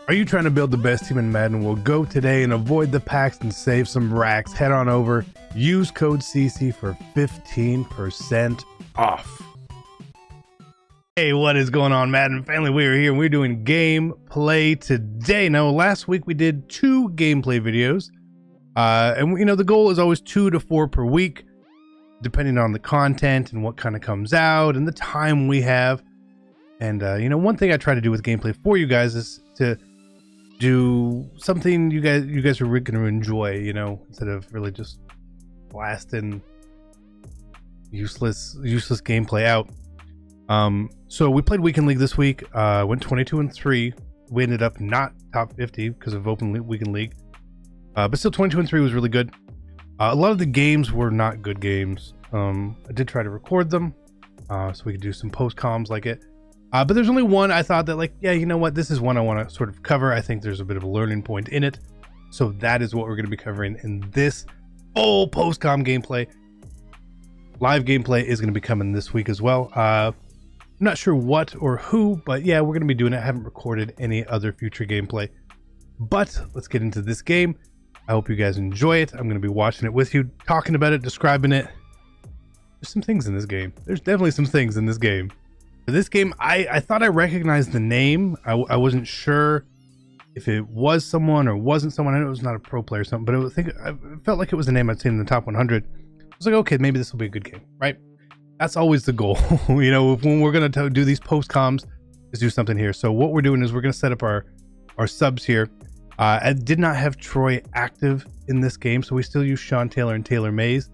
Are you trying to build the best team in Madden? Well, go today and avoid the packs and save some racks. Head on over, use code CC for 15% off. Hey, what is going on, Madden family? We are here and we're doing gameplay today. Now, last week we did 2 gameplay videos. And you know, the goal is always 2 to 4 per week, depending on the content and what kind of comes out and the time we have. And you know, one thing I try to do with gameplay for you guys is to do something you guys are really going to enjoy, you know, instead of really just blasting useless gameplay out. So we played weekend league this week, went 22-3. We ended up not top 50 because of open weekend league, but still 22-3 was really good. A lot of the games were not good games. I did try to record them so we could do some post comms like it. But there's only one I thought that, like, yeah, you know what, this is one I want to sort of cover. I think there's a bit of a learning point in it. So that is what we're going to be covering in this full post-com gameplay. Live gameplay is going to be coming this week as well. I'm not sure what or who, but yeah, we're going to be doing it. I haven't recorded any other future gameplay. But let's get into this game. I hope you guys enjoy it. I'm going to be watching it with you, talking about it, describing it. There's some things in this game. There's definitely some things in this game. This game, I thought I recognized the name. I wasn't sure if it was someone or wasn't someone. I know it was not a pro player or something, but I felt like it was a name I'd seen in the top 100. I was like, okay, maybe this will be a good game, right? That's always the goal. You know, when we're going to do these post comms, is do something here. So what we're doing is we're going to set up our subs here. I did not have Troy active in this game, so we still use Sean Taylor and Taylor Mays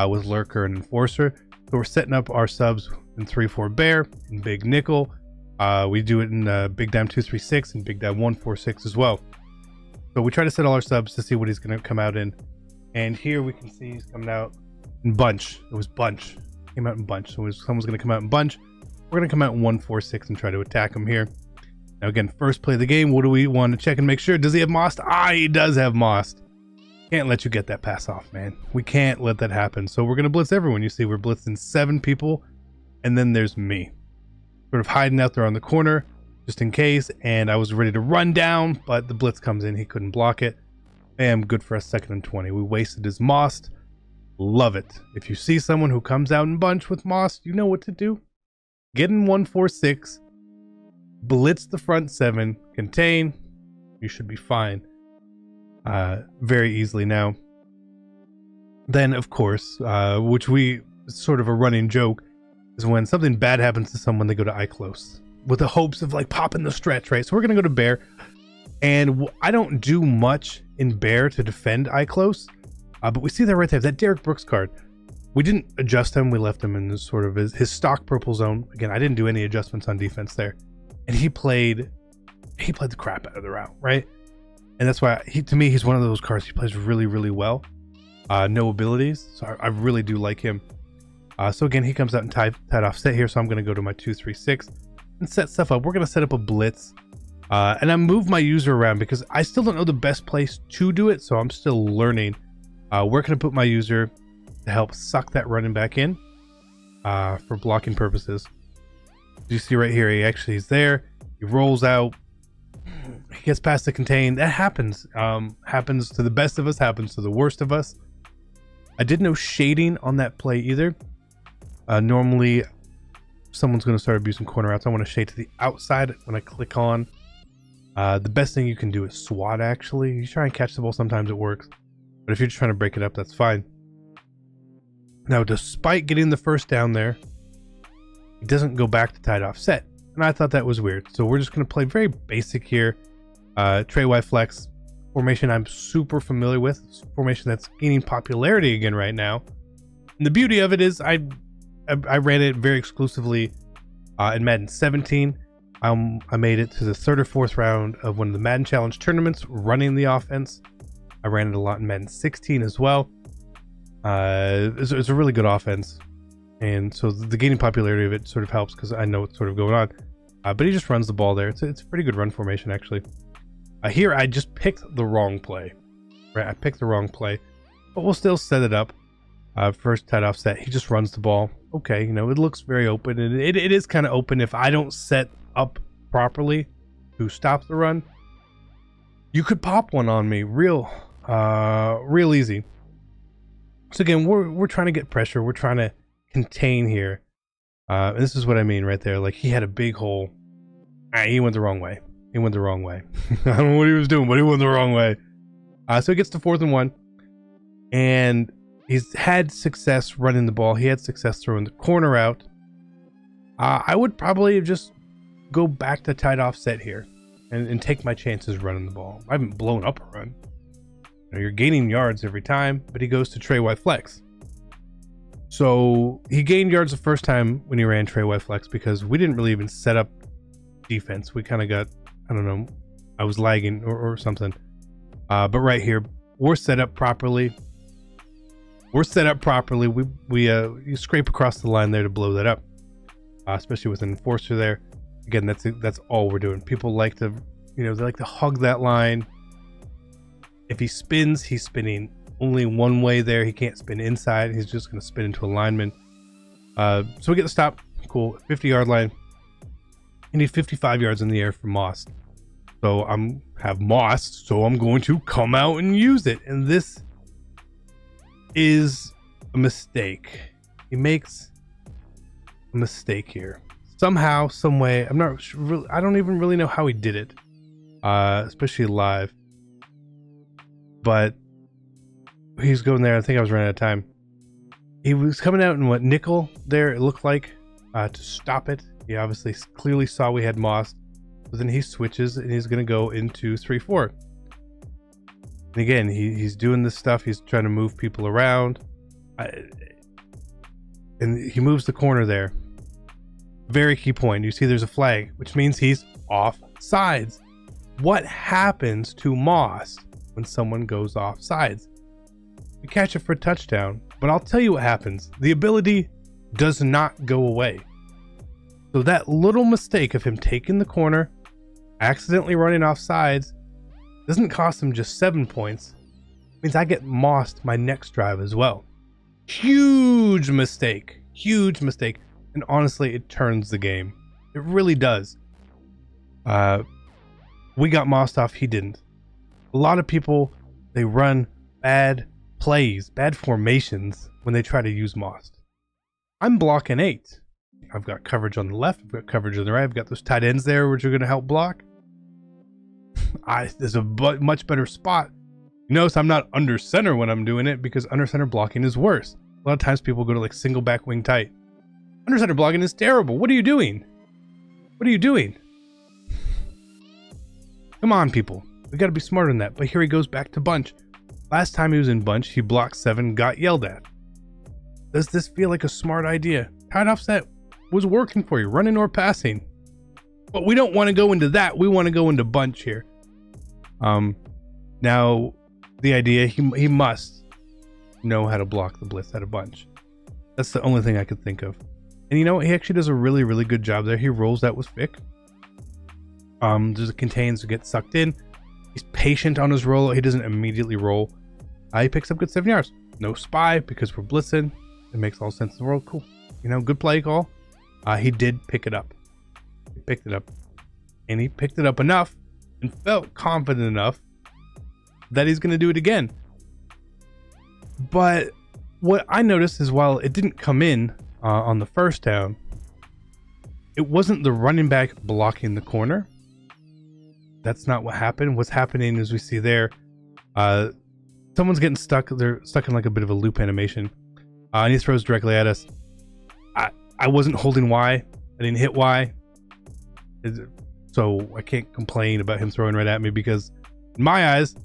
with Lurker and Enforcer. So we're setting up our subs in 3-4 Bear and Big Nickel. We do it in Big Dime 236 and Big Dime 146 as well. So we try to set all our subs to see what he's going to come out in. And here we can see he's coming out in bunch. It was bunch. Came out in bunch. So someone's going to come out in bunch. We're going to come out in 146 and try to attack him here. Now again, first play of the game. What do we want to check and make sure? Does he have Most? He does have Most. Can't let you get that pass off, man. We can't let that happen. So we're going to blitz everyone. You see, we're blitzing 7 people. And then there's me, sort of hiding out there on the corner, just in case. And I was ready to run down, but the blitz comes in. He couldn't block it. Bam, good for us, 2nd and 20. We wasted his Most. Love it. If you see someone who comes out in bunch with Most, you know what to do. Get in 146, blitz the front 7, contain. You should be fine. Very easily now. Then, of course, which sort of a running joke, is when something bad happens to someone, they go to eye close with the hopes of like popping the stretch, right? So we're gonna go to Bear, and I don't do much in Bear to defend eye close, but we see that right there, that Derek Brooks card. We didn't adjust him. We left him in sort of his stock purple zone. Again, I didn't do any adjustments on defense there, and he played the crap out of the route, right? And that's why to me he's one of those cards. He plays really, really well. No abilities, so I really do like him. So again, he comes out and tied offset here, so I'm going to go to my 236 and set stuff up. We're going to set up a blitz, and I move my user around because I still don't know the best place to do it, so I'm still learning. Where can I put my user to help suck that running back in for blocking purposes? You see right here, he actually is there. He rolls out. He gets past the contain. That happens. Happens to the best of us. Happens to the worst of us. I did no shading on that play either. Normally, someone's going to start abusing corner routes. I want to shade to the outside when I click on. The best thing you can do is swat, actually. You try and catch the ball. Sometimes it works. But if you're just trying to break it up, that's fine. Now, despite getting the first down there, he doesn't go back to tied offset. And I thought that was weird. So we're just going to play very basic here. Trey Y flex formation I'm super familiar with. Formation that's gaining popularity again right now. And the beauty of it is I ran it very exclusively in Madden 17. I made it to the 3rd or 4th round of one of the Madden Challenge tournaments running the offense. I ran it a lot in Madden 16 as well. It's a really good offense. And so the gaining popularity of it sort of helps because I know what's sort of going on. But he just runs the ball there. It's a pretty good run formation, actually. Here, I just picked the wrong play. Right, I picked the wrong play. But we'll still set it up. First tight offset, he just runs the ball. Okay, you know, it looks very open. And it is kind of open if I don't set up properly to stop the run. you could pop one on me real easy. So again, we're trying to get pressure. We're trying to contain here. This is what I mean right there. Like, he had a big hole. He went the wrong way. He went the wrong way. I don't know what he was doing, but he went the wrong way. So he gets to 4th and 1. And he's had success running the ball. He had success throwing the corner out. I would probably just go back to tight offset here and take my chances running the ball. I haven't blown up a run. You know, you're gaining yards every time, but he goes to Trey Y flex. So he gained yards the first time when he ran Trey Y flex because we didn't really even set up defense. We kind of got, I don't know, I was lagging or something. But right here, we're set up properly. We're set up properly. You scrape across the line there to blow that up, especially with an enforcer there. Again, that's all we're doing. People like to, they like to hug that line. If he spins, he's spinning only one way there. He can't spin inside. He's just going to spin into a lineman. So we get the stop. Cool. 50-yard line. I need 55 yards in the air for Moss. So have Moss. So I'm going to come out and use it. And this is a mistake. He makes a mistake here. Somehow, some way. I'm not really, I don't even really know how he did it. Especially live. But he's going there. I think I was running out of time. He was coming out in what, nickel there, it looked like, to stop it. He obviously clearly saw we had Moss. But then he switches and he's going to go into 3-4. And again, he's doing this stuff. He's trying to move people around. And he moves the corner there. Very key point. You see there's a flag, which means he's off sides. What happens to Moss when someone goes off sides? You catch it for a touchdown, but I'll tell you what happens. The ability does not go away. So that little mistake of him taking the corner, accidentally running off sides, doesn't cost him just 7 points. It means I get mossed my next drive as well. Huge mistake. Huge mistake. And honestly, it turns the game. It really does. We got mossed off. He didn't. A lot of people, they run bad plays, bad formations when they try to use moss. I'm blocking 8. I've got coverage on the left. I've got coverage on the right. I've got those tight ends there, which are going to help block. There's a much better spot. You notice I'm not under center when I'm doing it because under center blocking is worse. A lot of times people go to like single back wing tight. Under center blocking is terrible. What are you doing? What are you doing? Come on, people. We got to be smarter than that. But here he goes back to bunch. Last time he was in bunch, he blocked 7, got yelled at. Does this feel like a smart idea? Tight offset was working for you, running or passing. But we don't want to go into that. We want to go into bunch here. Now, the idea, he must know how to block the blitz out of bunch. That's the only thing I could think of. And you know what? He actually does a really, really good job there. He rolls that with Vic. There's a contains to get sucked in. He's patient on his roll. He doesn't immediately roll. He picks up good 7 yards. No spy because we're blitzing. It makes all sense in the world. Cool. Good play call. He did pick it up. He picked it up. And he picked it up enough and felt confident enough that he's going to do it again. But what I noticed is while it didn't come in on the first down, it wasn't the running back blocking the corner. That's not what happened. What's happening is we see there, someone's getting stuck. They're stuck in like a bit of a loop animation. And he throws directly at us. I wasn't holding Y. I didn't hit Y. So I can't complain about him throwing right at me because in my eyes,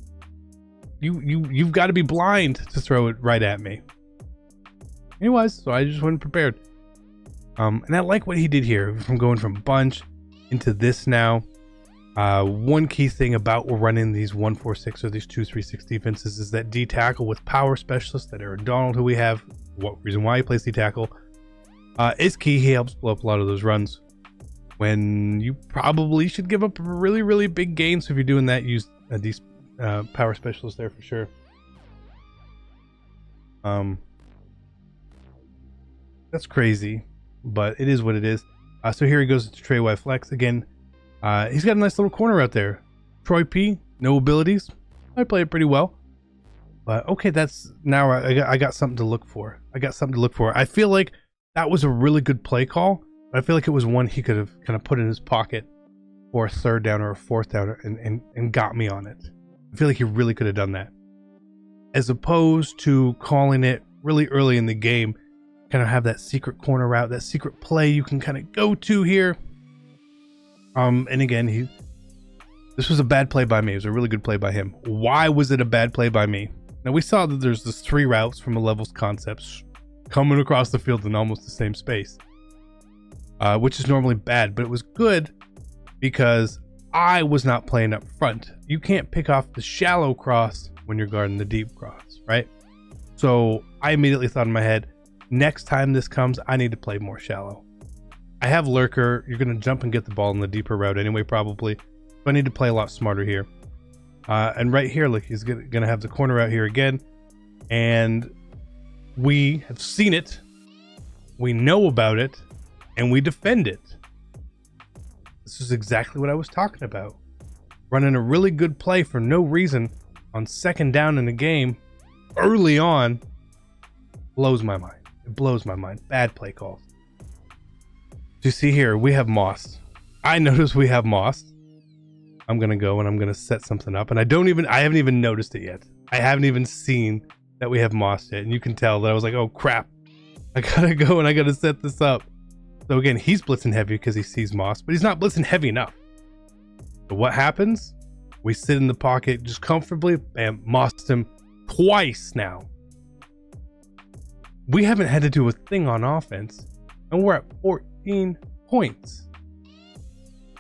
you've got to be blind to throw it right at me. Anyways, so I just wasn't prepared. And I like what he did here from going from bunch into this now. One key thing about running these 1-4-6 or these 2-3-6 defenses is that D tackle with power specialists, that Aaron Donald, who we have, what reason why he plays D tackle, is key. He helps blow up a lot of those runs when you probably should give up a really, really big gain. So if you're doing that, use these power specialists there for sure. That's crazy, but it is what it is. So here he goes to Trey Y flex again. He's got a nice little corner out there. Troy P, No abilities. I play it pretty well. But okay, that's now I got something to look for. I feel like that was a really good play call. But I feel like it was one he could have kind of put in his pocket for a third down or a fourth down and got me on it. I feel like he really could have done that. As opposed to calling it really early in the game, kind of have that secret corner route, that secret play you can kind of go to here. And again, this was a bad play by me. It was a really good play by him. Why was it a bad play by me? Now we saw that there's this 3 routes from a levels concepts coming across the field in almost the same space, which is normally bad, but it was good because I was not playing up front. You can't pick off the shallow cross when you're guarding the deep cross, right? So I immediately thought in my head, next time this comes, I need to play more shallow. I have lurker. You're going to jump and get the ball in the deeper route anyway, probably. So I need to play a lot smarter here. And right here, look, he's going to have the corner out here again. And we have seen it. We know about it. And we defend it. This is exactly what I was talking about. Running a really good play for no reason on second down in the game early on blows my mind. It blows my mind. Bad play calls. You see here, we have moss. I notice we have moss. I'm gonna go and I'm gonna set something up, and I haven't even noticed it yet. I haven't even seen that we have moss yet, and you can tell that I was like, oh crap, I gotta go and I gotta set this up. So again, he's blitzing heavy because he sees moss, but he's not blitzing heavy enough. So what happens? We sit in the pocket just comfortably, bam, mossed him twice now. We haven't had to do a thing on offense, and we're at 14 points.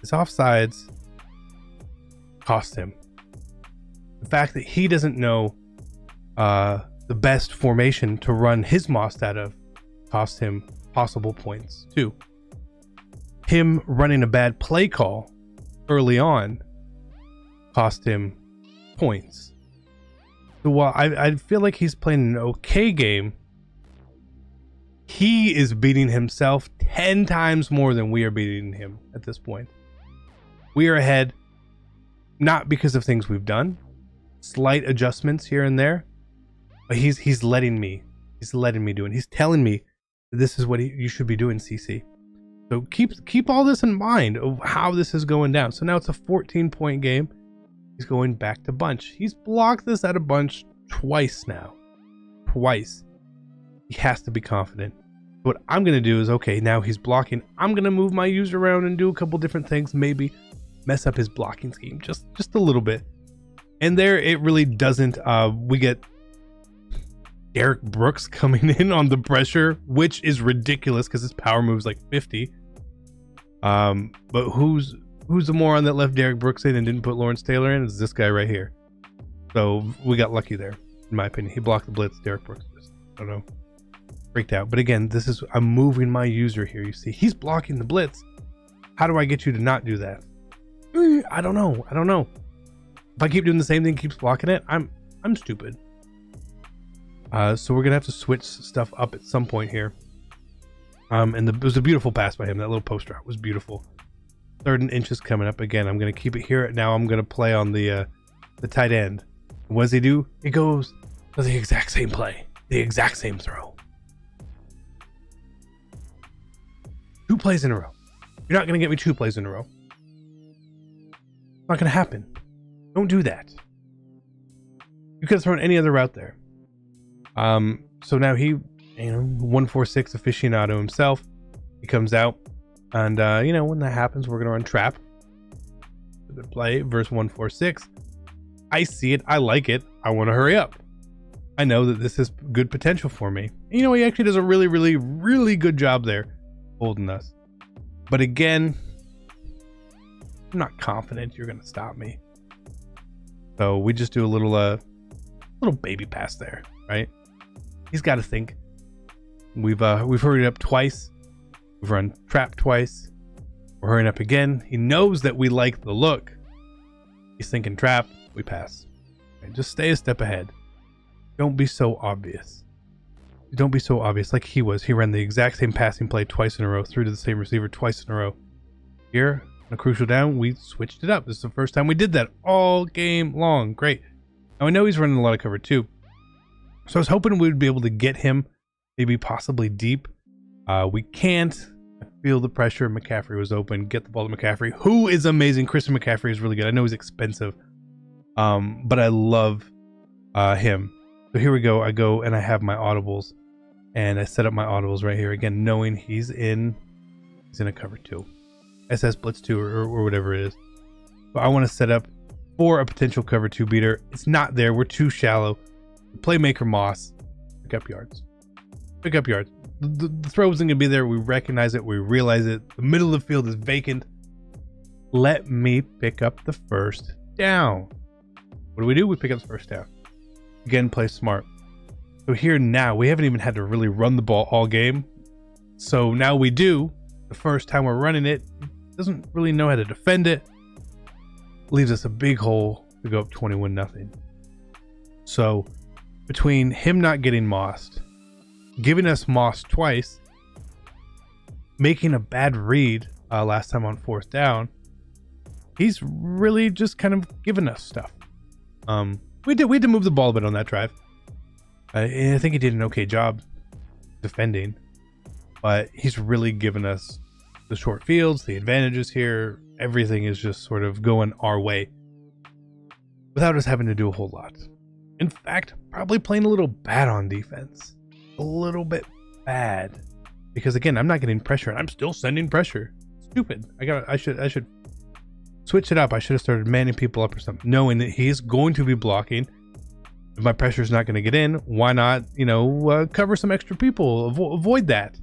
His offsides cost him. The fact that he doesn't know the best formation to run his Most out of cost him possible points too. Him running a bad play call early on cost him points. So while I feel like he's playing an okay game, he is beating himself 10 times more than we are beating him at this point. We are ahead, not because of things we've done, slight adjustments here and there, but he's letting me do it. He's telling me that this is what you should be doing, CC. So keep all this in mind of how this is going down. So now it's a 14-point game. He's going back to bunch. He's blocked this at a bunch twice now. Twice. He has to be confident. What I'm going to do is, okay, now he's blocking. I'm going to move my user around and do a couple different things. Maybe mess up his blocking scheme just a little bit. And there it really doesn't. We get Derek Brooks coming in on the pressure, which is ridiculous because his power moves like 50. But who's the moron that left Derek Brooks in and didn't put Lawrence Taylor in? Is this guy right here. So we got lucky there, in my opinion. He blocked the blitz. Derek Brooks just, I don't know, freaked out. But again, I'm moving my user here. You see, he's blocking the blitz. How do I get you to not do that? I don't know. If I keep doing the same thing, keeps blocking it, I'm stupid. So we're gonna have to switch stuff up at some point here. And it was a beautiful pass by him. That little post route was beautiful. 3rd and inches coming up again. I'm gonna keep it here. Now I'm gonna play on the tight end. What does he do? He goes to the exact same play, the exact same throw. 2 plays in a row. You're not gonna get me 2 plays in a row. It's not gonna happen. Don't do that. You could have thrown any other route there. So now he, 146 aficionado himself. He comes out, and when that happens, we're gonna run trap. Good play verse 146. I see it. I like it. I want to hurry up. I know that this is good potential for me. He actually does a really, really, really good job there, holding us. But again, I'm not confident you're gonna stop me. So we just do a little baby pass there, right? He's got to think. We've hurried up twice. We've run trap twice. We're hurrying up again. He knows that we like the look. He's thinking trap. We pass. Okay, just stay a step ahead. Don't be so obvious. Don't be so obvious like he was. He ran the exact same passing play twice in a row, threw to the same receiver twice in a row. Here, a crucial down, we switched it up. This is the first time we did that all game long. Great. Now I know he's running a lot of cover too, so I was hoping we'd be able to get him, maybe possibly deep. We can't. I feel the pressure. McCaffrey was open. Get the ball to McCaffrey, who is amazing. Christian McCaffrey is really good. I know he's expensive, but I love him. So here we go. I go and I have my audibles, and I set up my audibles right here again, knowing he's in a cover 2, SS Blitz 2 or whatever it is. But I want to set up for a potential cover 2 beater. It's not there. We're too shallow. Playmaker Moss, pick up yards. Pick up yards. The throw isn't going to be there. We recognize it. We realize it. The middle of the field is vacant. Let me pick up the first down. What do? We pick up the first down. Again, play smart. So here now, we haven't even had to really run the ball all game. So now we do. The first time we're running it, doesn't really know how to defend it. Leaves us a big hole to go up 21-0. So between him not getting mossed, giving us moss twice, making a bad read last time on 4th down, he's really just kind of giving us stuff. We had to move the ball a bit on that drive. I think he did an okay job defending, but he's really given us the short fields, the advantages here. Everything is just sort of going our way without us having to do a whole lot. In fact, probably playing a little bad on defense. A little bit bad. Because again, I'm not getting pressure and I'm still sending pressure. Stupid. I should switch it up. I should have started manning people up or something, knowing that he's going to be blocking. If my pressure is not going to get in, why not, cover some extra people, avoid that.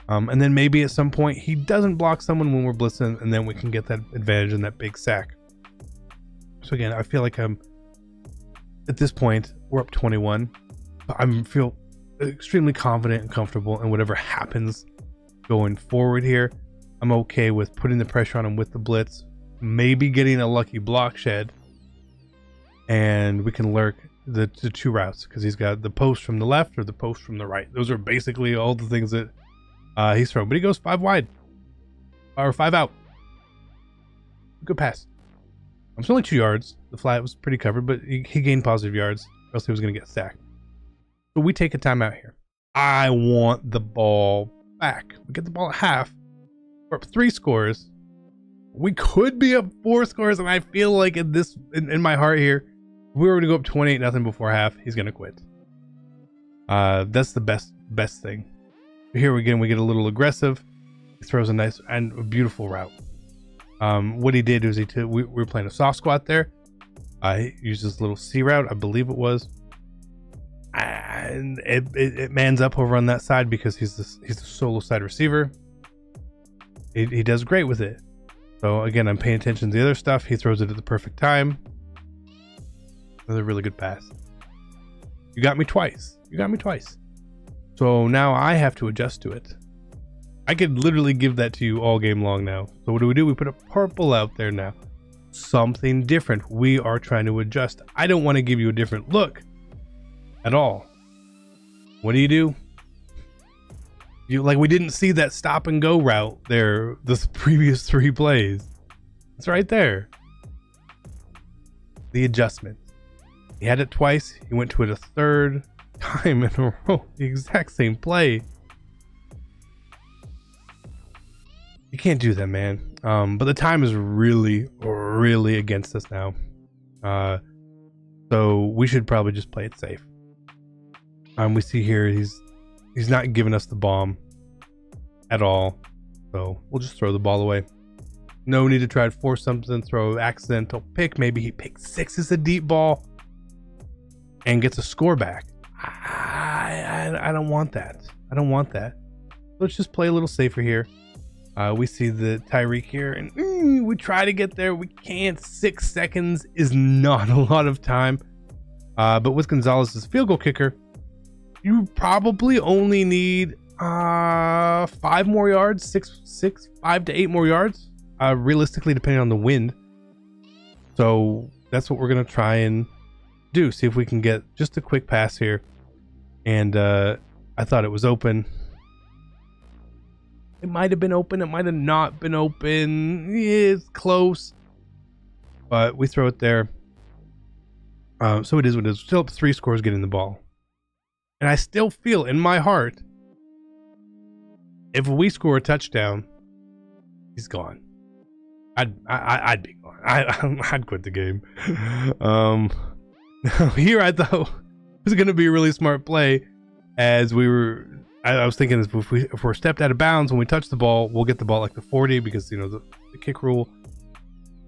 And then maybe at some point he doesn't block someone when we're blitzing, and then we can get that advantage in that big sack. So again, I feel like at this point, we're up 21. I feel extremely confident and comfortable in whatever happens going forward here. I'm okay with putting the pressure on him with the blitz, maybe getting a lucky block shed, and we can lurk the 2 routes because he's got the post from the left or the post from the right. Those are basically all the things that he's throwing, but he goes 5 wide or 5 out. Good pass. It's only 2 yards. The flat was pretty covered, but he gained positive yards, or else he was going to get sacked. So we take a timeout here. I want the ball back. We get the ball at half. We're up 3 scores. We could be up 4 scores, and I feel like in my heart here, if we were to go up 28-0 before half, he's going to quit. That's the best thing. Here again, we get a little aggressive. He throws a nice and a beautiful route. What he did was we were playing a soft squat there. He used this little C route, I believe it was, and it mans up over on that side because he's the solo side receiver. He does great with it. So again, I'm paying attention to the other stuff. He throws it at the perfect time. Another really good pass. You got me twice. So now I have to adjust to it. I could literally give that to you all game long now. So what do? We put a purple out there now. Something different. We are trying to adjust. I don't want to give you a different look at all. What do? We didn't see that stop and go route there the previous 3 plays. It's right there. The adjustment. He had it twice. He went to it a 3rd time in a row. The exact same play. You can't do that, man. But the time is really, really against us now. So we should probably just play it safe. We see here he's not giving us the bomb at all. So we'll just throw the ball away. No need to try to force something, throw accidental pick. Maybe he picks 6 a deep ball and gets a score back. I don't want that. Let's just play a little safer here. We see the Tyreek here, and we try to get there. We can't. 6 seconds is not a lot of time. But with Gonzalez as field goal kicker, you probably only need 5 more yards, 5 to 8 more yards, realistically, depending on the wind. So that's what we're gonna try and do. See if we can get just a quick pass here. And I thought it was open. It might have been open. It might have not been open. It's close. But we throw it there. So it is what it is. Still up 3 scores getting the ball. And I still feel in my heart, if we score a touchdown, he's gone. I'd be gone. I'd quit the game. Here I thought it was going to be a really smart play, as we were. I was thinking if we're stepped out of bounds when we touch the ball, we'll get the ball like the 40 because the kick rule.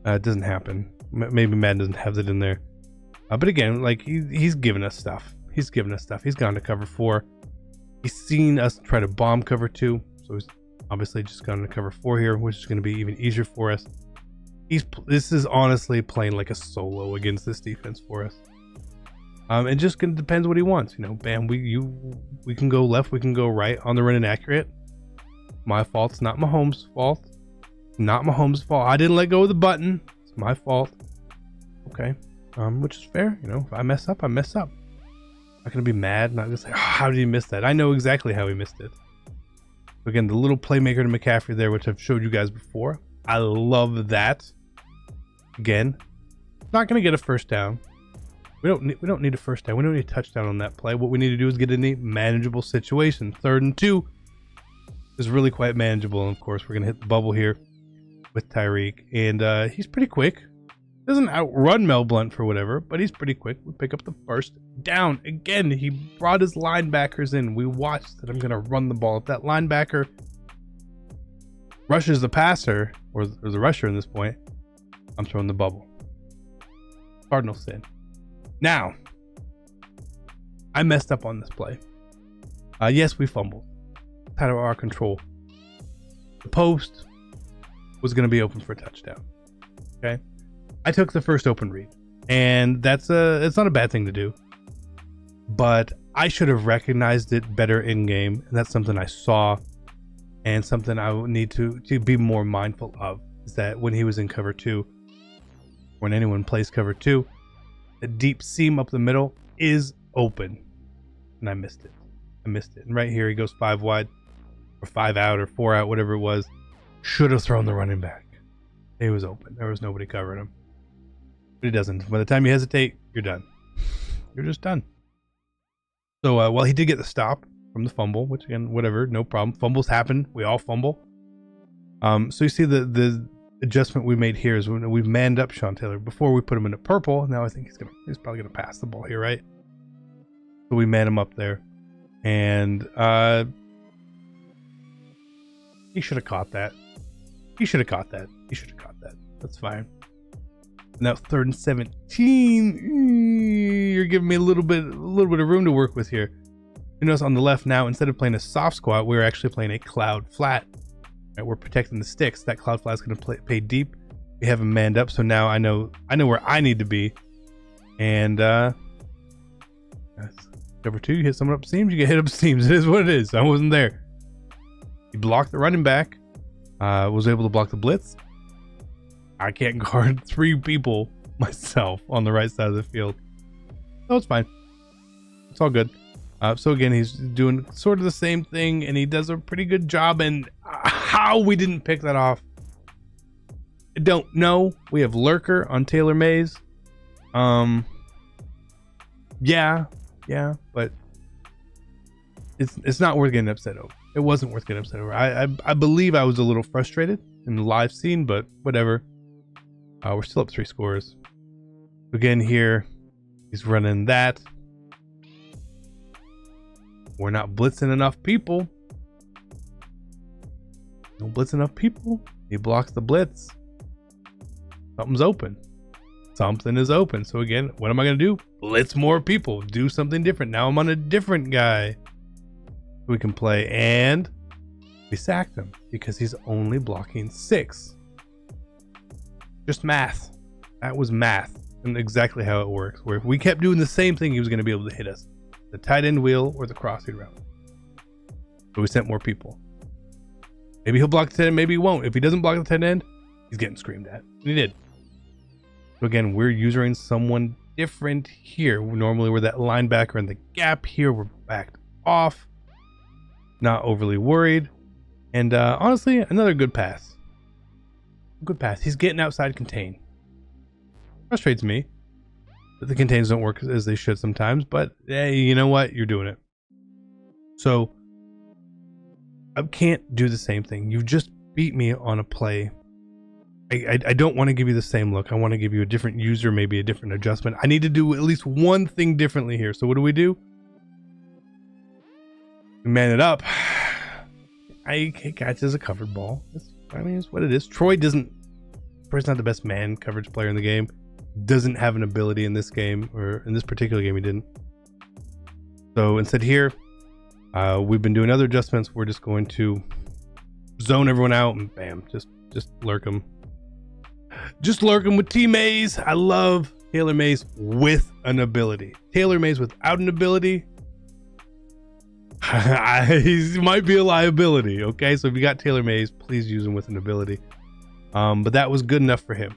It doesn't happen. Maybe Madden doesn't have it in there. But again, like he's given us stuff. He's given us stuff. He's gone to cover 4. He's seen us try to bomb cover 2, so he's obviously just gone to cover 4 here, which is going to be even easier for us. This is honestly playing like a solo against this defense for us. It just depends what he wants. Bam, we can go left, we can go right on the run inaccurate. My fault. It's not Mahomes' fault. Not Mahomes' fault. I didn't let go of the button. It's my fault. Okay. Which is fair. If I mess up, I mess up. I'm not gonna be mad. Not gonna say, oh, how did he miss that? I know exactly how he missed it. Again, the little playmaker to McCaffrey there, which I've showed you guys before. I love that. Again, not gonna get a first down. We don't need a first down. We don't need a touchdown on that play. What we need to do is get in a manageable situation. 3rd and 2 is really quite manageable. And of course, we're gonna hit the bubble here with Tyreek, and he's pretty quick. Doesn't outrun Mel Blount for whatever, but he's pretty quick. We pick up the first down. Again, he brought his linebackers in. We watched that I'm gonna run the ball. If that linebacker rushes the passer, or the rusher in this point, I'm throwing the bubble. Cardinal sin. Now, I messed up on this play. Yes, we fumbled. It's out of our control. The post was going to be open for a touchdown. Okay, I took the first open read, and it's not a bad thing to do. But I should have recognized it better in game, and that's something I saw, and something I would need to be more mindful of. Is that when he was in cover 2, when anyone plays cover 2. The deep seam up the middle is open, and I missed it. And right here, he goes 5 wide, or 5 out, or 4 out, whatever it was. Should have thrown the running back. It was open. There was nobody covering him. But he doesn't. By the time you hesitate, you're done. You're just done. So, while he did get the stop from the fumble, which again, whatever, no problem. Fumbles happen. We all fumble. So you see the adjustment we made here is when we've manned up Sean Taylor. Before we put him into purple. Now I think he's probably gonna pass the ball here, right? So we man him up there, and he should have caught that. He should have caught that. That's fine. Now 3rd and 17. You're giving me a little bit of room to work with here. You notice on the left now, instead of playing a soft squat, we're actually playing a cloud flat. Right, we're protecting the sticks. That cloud flat is going to play deep. We have him manned up, so now I know where I need to be. And cover 2, you hit someone up seams, you get hit up seams. It is what it is. I wasn't there. He blocked the running back. Was able to block the blitz. I can't guard 3 people myself on the right side of the field. No, it's fine. It's all good. So again, he's doing sort of the same thing, and he does a pretty good job. And how we didn't pick that off, I don't know. We have Lurker on Taylor Mays. Yeah, but it's not worth getting upset over. It wasn't worth getting upset over. I believe I was a little frustrated in the live scene, but whatever. We're still up 3 scores. Again, here he's running that. We're not blitzing enough people. Don't blitz enough people. He blocks the blitz. Something's open. Something is open. So again, what am I going to do? Blitz more people. Do something different. Now I'm on a different guy we can play. And we sacked him because he's only blocking 6. Just math. That was math. And exactly how it works. Where if we kept doing the same thing, he was going to be able to hit us. The tight end wheel or the crossing route. So we sent more people. Maybe he'll block the tight end, maybe he won't. If he doesn't block the tight end, he's getting screamed at. And he did. So again, we're using someone different here. Normally we're that linebacker in the gap. Here we're backed off. Not overly worried. And honestly, another good pass. Good pass. He's getting outside contain. Frustrates me that the contains don't work as they should sometimes, but hey, you know what? You're doing it. So I can't do the same thing. You just beat me on a play. I don't want to give you the same look. I want to give you a different user, maybe a different adjustment. I need to do at least one thing differently here. So what do? We man it up. I catches a covered ball. I mean, it's what it is. Troy's not the best man coverage player in the game. Doesn't have an ability in this game, or in this particular game he didn't. So instead here, we've been doing other adjustments. We're just going to zone everyone out and bam, just lurk them. Just lurk them with T Maze. I love Taylor Maze with an ability. Taylor Maze without an ability, he might be a liability. Okay, so if you got Taylor Maze, please use him with an ability. But that was good enough for him.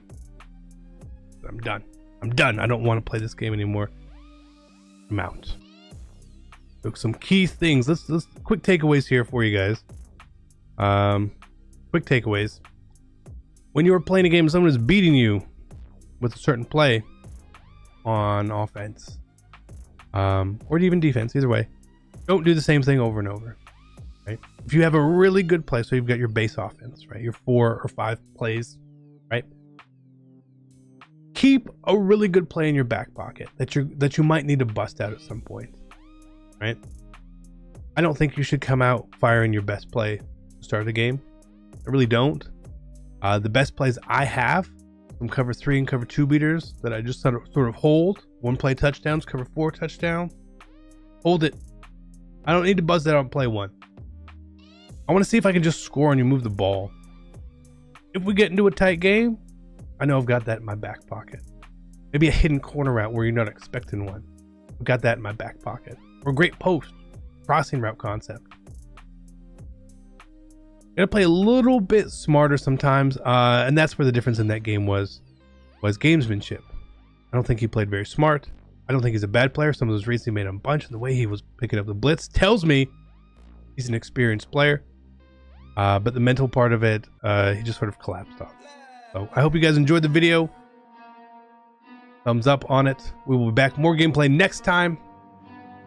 I'm done. I don't want to play this game anymore. I'm out. So some key things. Let's quick takeaways here for you guys. Quick takeaways. When you are playing a game, someone is beating you with a certain play on offense, or even defense, either way. Don't do the same thing over and over, right? If you have a really good play, so you've got your base offense, right? Your 4 or 5 plays, right? Keep a really good play in your back pocket that you might need to bust out at some point, right? I don't think you should come out firing your best play to start the game. I really don't. The best plays I have from cover 3 and cover 2 beaters that I just sort of hold. 1 play touchdowns, cover 4 touchdown. Hold it. I don't need to buzz that on play 1. I want to see if I can just score and you move the ball. If we get into a tight game, I know I've got that in my back pocket. Maybe a hidden corner route where you're not expecting one. I've got that in my back pocket. Or a great post, crossing route concept. Gotta play a little bit smarter sometimes, and that's where the difference in that game was gamesmanship. I don't think he played very smart. I don't think he's a bad player. Some of those reads he made a bunch, and the way he was picking up the blitz tells me he's an experienced player. But the mental part of it, he just sort of collapsed on. So I hope you guys enjoyed the video. Thumbs up on it. We will be back. More gameplay next time.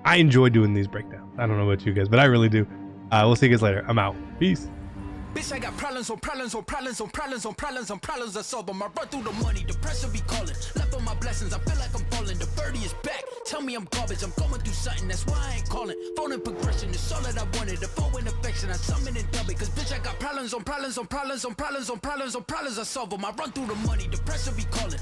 I enjoy doing these breakdowns. I don't know about you guys, but I really do. We'll see you guys later. I'm out. Peace. Bitch, I got problems on problems on problems on problems on problems on problems I solve them. I run through the money, the pressure be calling. Left on my blessings, I feel like I'm falling. The birdie is back. Tell me I'm garbage, I'm going through something, that's why I ain't calling. Phone and progression is all that I wanted. The phone and affection, I summon and dub it. Cause bitch, I got problems on problems on problems on problems on problems on problems I solve them. I run through the money, the pressure be calling.